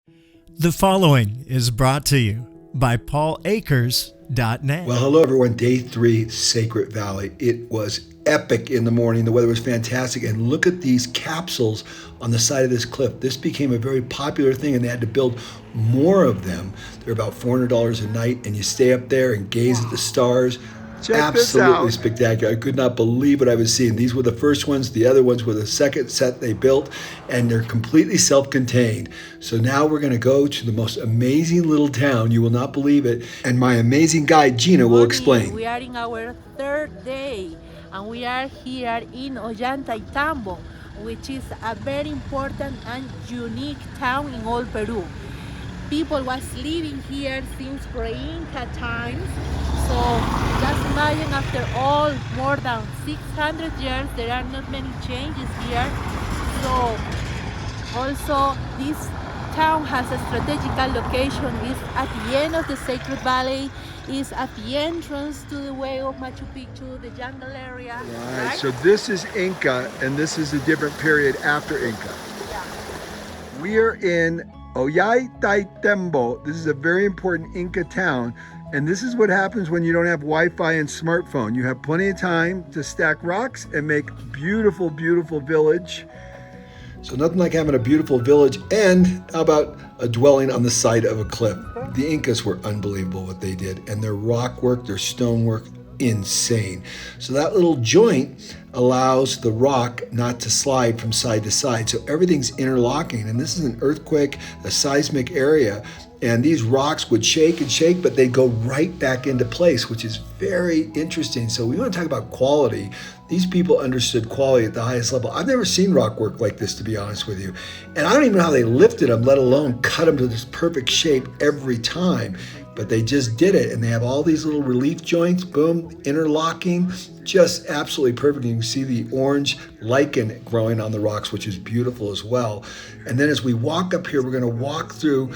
The following is brought to you by paulakers.net. Well, hello everyone. Day 3, Sacred Valley. It was epic in the morning. The weather was fantastic. And look at these capsules on the side of this cliff. This became a very popular thing and they had to build more of them. They're about $400 a night and you stay up there and gaze at the stars. Absolutely spectacular. I could not believe what I was seeing. These were the first ones. The other ones were the second set they built, and they're completely self-contained. So now we're going to go to the most amazing little town. You will not believe it. And my amazing guide, Gina, will explain. We are in our third day, and we are here in Ollantaytambo, which is a very important and unique town in all Peru. People was living here since pre-Inca times. So just imagine after all more than 600 years, there are not many changes here. So also this town has a strategical location. It's at the end of the Sacred Valley, is at the entrance to the way of Machu Picchu, the jungle area. Right. So this is Inca, and this is a different period after Inca. Yeah. We are in Ollantaytambo. This is a very important Inca town. And this is what happens when you don't have Wi-Fi and smartphone. You have plenty of time to stack rocks and make beautiful, beautiful village. So nothing like having a beautiful village and how about a dwelling on the side of a cliff. The Incas were unbelievable what they did, and their rock work, their stone work, insane. So that little joint allows the rock not to slide from side to side. So everything's interlocking, and this is an earthquake, a seismic area. And these rocks would shake and shake, but they go right back into place, which is very interesting. So we want to talk about quality. These people understood quality at the highest level. I've never seen rock work like this, to be honest with you. And I don't even know how they lifted them, let alone cut them to this perfect shape every time. But they just did it, and they have all these little relief joints, boom, interlocking, just absolutely perfect. You can see the orange lichen growing on the rocks, which is beautiful as well. And then as we walk up here, we're going to walk through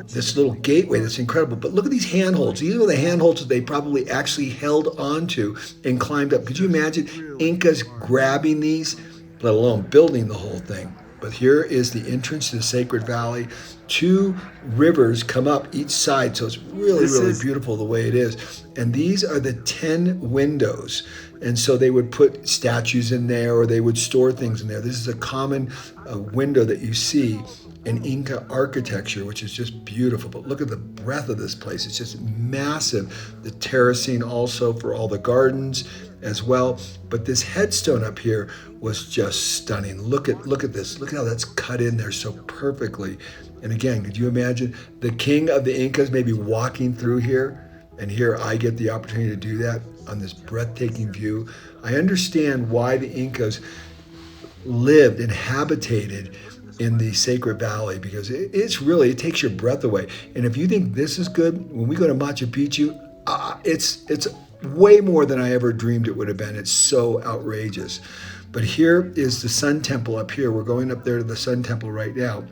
this little gateway that's incredible. But look at these handholds. These are the handholds that they probably actually held onto and climbed up. Could you imagine Incas grabbing these, let alone building the whole thing? But here is the entrance to the Sacred Valley. 2 rivers come up each side, so it's really, really beautiful the way it is. And these are the 10 windows. And so they would put statues in there or they would store things in there. This is a common window that you see in Inca architecture, which is just beautiful. But look at the breadth of this place. It's just massive. The terracing also for all the gardens as well. But this headstone up here was just stunning. Look at this. Look at how that's cut in there so perfectly. And again, could you imagine the king of the Incas maybe walking through here? And here I get the opportunity to do that on this breathtaking view. I understand why the Incas lived and habitated in the Sacred Valley, because it takes your breath away. And if you think this is good, when we go to Machu Picchu, it's way more than I ever dreamed it would have been. It's so outrageous. But here is the Sun Temple up here. We're going up there to the Sun Temple right now.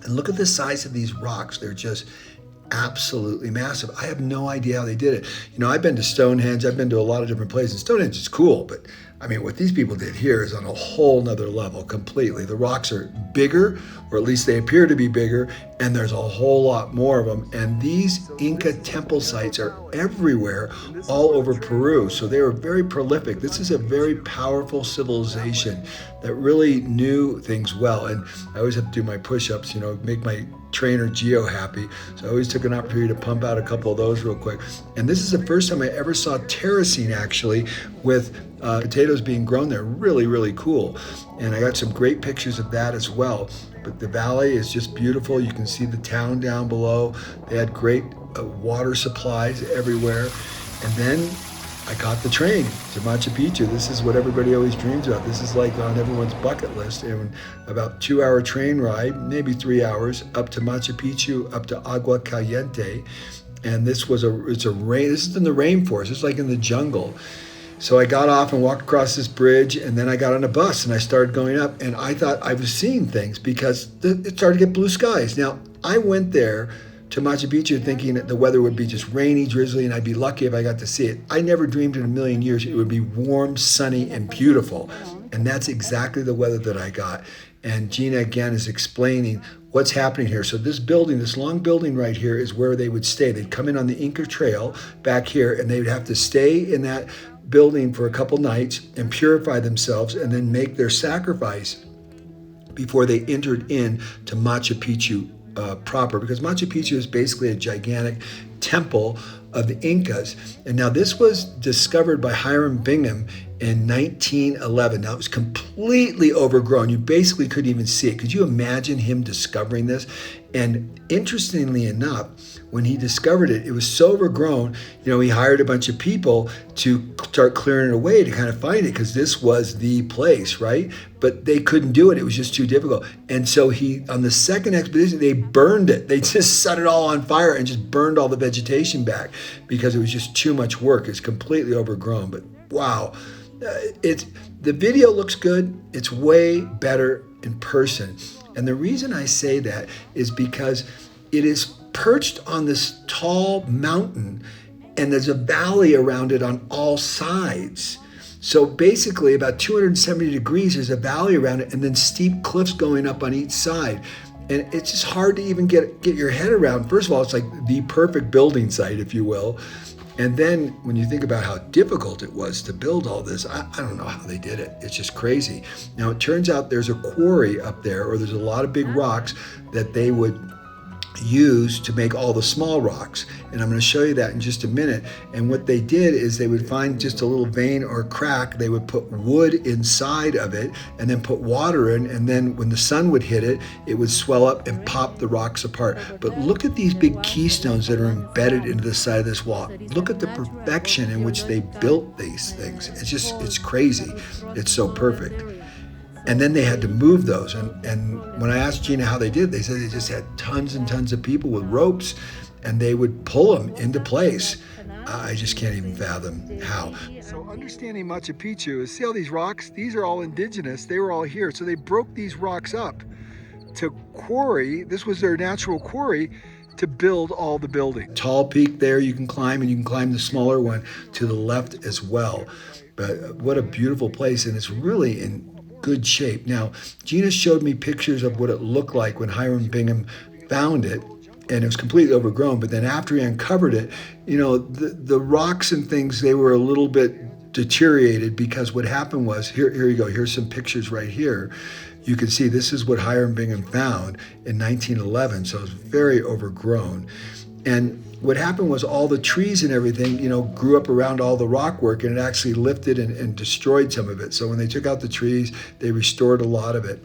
And look at the size of these rocks. They're just absolutely massive. I have no idea how they did it. You know, I've been to Stonehenge. I've been to a lot of different places. Stonehenge is cool, but I mean, what these people did here is on a whole nother level completely. The rocks are bigger, or at least they appear to be bigger, and there's a whole lot more of them. And these Inca temple sites are everywhere, all over Peru. So they were very prolific. This is a very powerful civilization that really knew things well. And I always have to do my push-ups, you know, make my trainer Gio happy. So I always took an opportunity to pump out a couple of those real quick. And this is the first time I ever saw terracing actually with potatoes being grown there. Really, really cool. And I got some great pictures of that as well. But the valley is just beautiful. You can see the town down below. They had great water supplies everywhere. And then I caught the train to Machu Picchu. This is what everybody always dreams about. This is like on everyone's bucket list. And about 2-hour train ride, maybe 3 hours, up to Machu Picchu, up to Agua Caliente. And this is in the rainforest. It's like in the jungle. So I got off and walked across this bridge, and then I got on a bus and I started going up, and I thought I was seeing things because it started to get blue skies. Now, I went there to Machu Picchu thinking that the weather would be just rainy, drizzly, and I'd be lucky if I got to see it. I never dreamed in a million years it would be warm, sunny, and beautiful. And that's exactly the weather that I got. And Gina, again, is explaining what's happening here. So this building, this long building right here is where they would stay. They'd come in on the Inca Trail back here, and they would have to stay in that building for a couple nights and purify themselves and then make their sacrifice before they entered in to Machu Picchu proper, because Machu Picchu is basically a gigantic temple of the Incas. And now this was discovered by Hiram Bingham in 1911. Now it was completely overgrown. You basically couldn't even see it. Could you imagine him discovering this? And interestingly enough, when he discovered it, it was so overgrown, he hired a bunch of people to start clearing it away to kind of find it, because this was the place, right? But they couldn't do it. It was just too difficult. And so on the second expedition, they burned it. They just set it all on fire and just burned all the vegetation back because it was just too much work. It's completely overgrown. But wow, the video looks good. It's way better in person. And the reason I say that is because it is perched on this tall mountain, and there's a valley around it on all sides. So basically about 270 degrees, there's a valley around it, and then steep cliffs going up on each side. And it's just hard to even get your head around. First of all, it's like the perfect building site, if you will. And then when you think about how difficult it was to build all this, I don't know how they did it. It's just crazy. Now, it turns out there's a quarry up there, or there's a lot of big rocks that they would use to make all the small rocks. And I'm going to show you that in just a minute. And what they did is they would find just a little vein or crack. They would put wood inside of it and then put water in. And then when the sun would hit it, it would swell up and pop the rocks apart. But look at these big keystones that are embedded into the side of this wall. Look at the perfection in which they built these things. It's crazy. It's so perfect. And then they had to move those. And when I asked Gina how they did, they said they just had tons and tons of people with ropes, and they would pull them into place. I just can't even fathom how. So understanding Machu Picchu is, see all these rocks? These are all indigenous. They were all here. So they broke these rocks up to quarry. This was their natural quarry to build all the buildings. Tall peak there you can climb, and you can climb the smaller one to the left as well. But what a beautiful place, and it's really in good shape. Now, Gina showed me pictures of what it looked like when Hiram Bingham found it, and it was completely overgrown. But then after he uncovered it, the rocks and things, they were a little bit deteriorated, because what happened was, here you go, here's some pictures right here. You can see this is what Hiram Bingham found in 1911, so it was very overgrown. And what happened was all the trees and everything, grew up around all the rock work, and it actually lifted and destroyed some of it. So when they took out the trees, they restored a lot of it.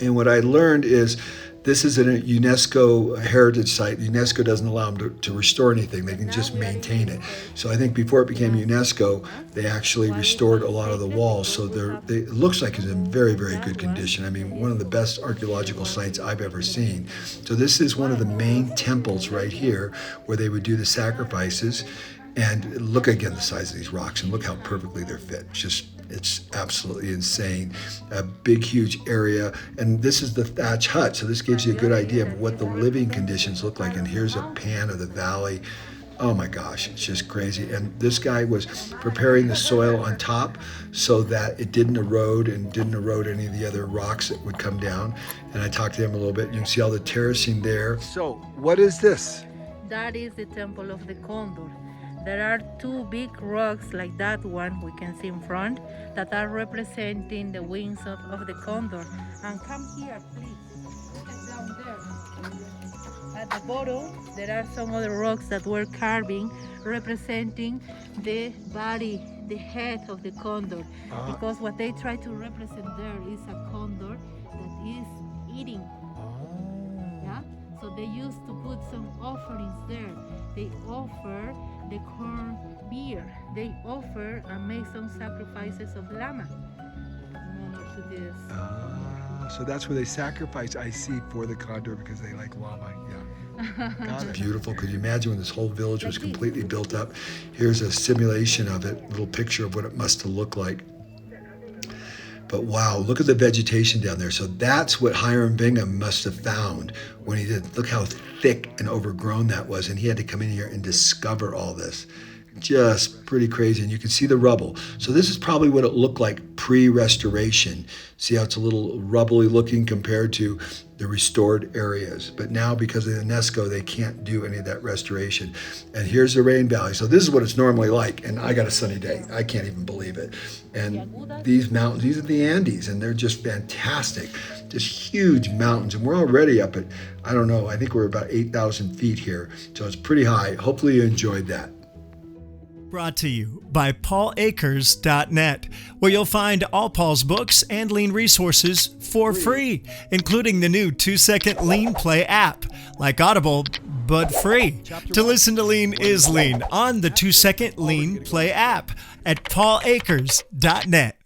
And what I learned is this is a UNESCO heritage site. UNESCO doesn't allow them to restore anything. They can just maintain it. So I think before it became UNESCO, they actually restored a lot of the walls. So it looks like it's in very, very good condition. I mean, one of the best archaeological sites I've ever seen. So this is one of the main temples right here where they would do the sacrifices. And look again the size of these rocks, and look how perfectly they're fit. It's absolutely insane. A big, huge area. And this is the Thatch Hut. So this gives you a good idea of what the living conditions look like. And here's a pan of the valley. Oh my gosh, it's just crazy. And this guy was preparing the soil on top so that it didn't erode and didn't erode any of the other rocks that would come down. And I talked to him a little bit. You can see all the terracing there. So what is this? That is the temple of the Condor. There are two big rocks like that one we can see in front that are representing the wings of the condor. And come here, please. Look at down there. At the bottom, there are some other rocks that were carving representing the body, the head of the condor. Because what they try to represent there is a condor that is eating. Yeah? So they used to put some offerings there. They offer the corn beer. They offer and make some sacrifices of llama in honor to this. So that's where they sacrifice, I see, for the condor, because they like llama. Yeah. Got it. Beautiful. Could you imagine when this whole village was completely built up? Here's a simulation of it, a little picture of what it must have looked like. But wow, look at the vegetation down there. So that's what Hiram Bingham must have found when he did. Look how thick and overgrown that was. And he had to come in here and discover all this. just pretty crazy, and you can see the rubble. So this is probably what it looked like pre-restoration. See how it's a little rubbly looking compared to the restored areas. But now, because of the UNESCO, they can't do any of that restoration. And here's the rain valley. So this is what it's normally like, and I got a sunny day. I can't even believe it. And these mountains, these are the Andes, and they're just fantastic. Just huge mountains, and we're already up at, I don't know, I think we're about 8,000 feet here. So it's pretty high. Hopefully you enjoyed that. Brought to you by paulakers.net, where you'll find all Paul's books and lean resources for free, including the new 2-second lean play app, like Audible, but free. To listen to Lean is Lean on the 2-second lean play app at paulakers.net.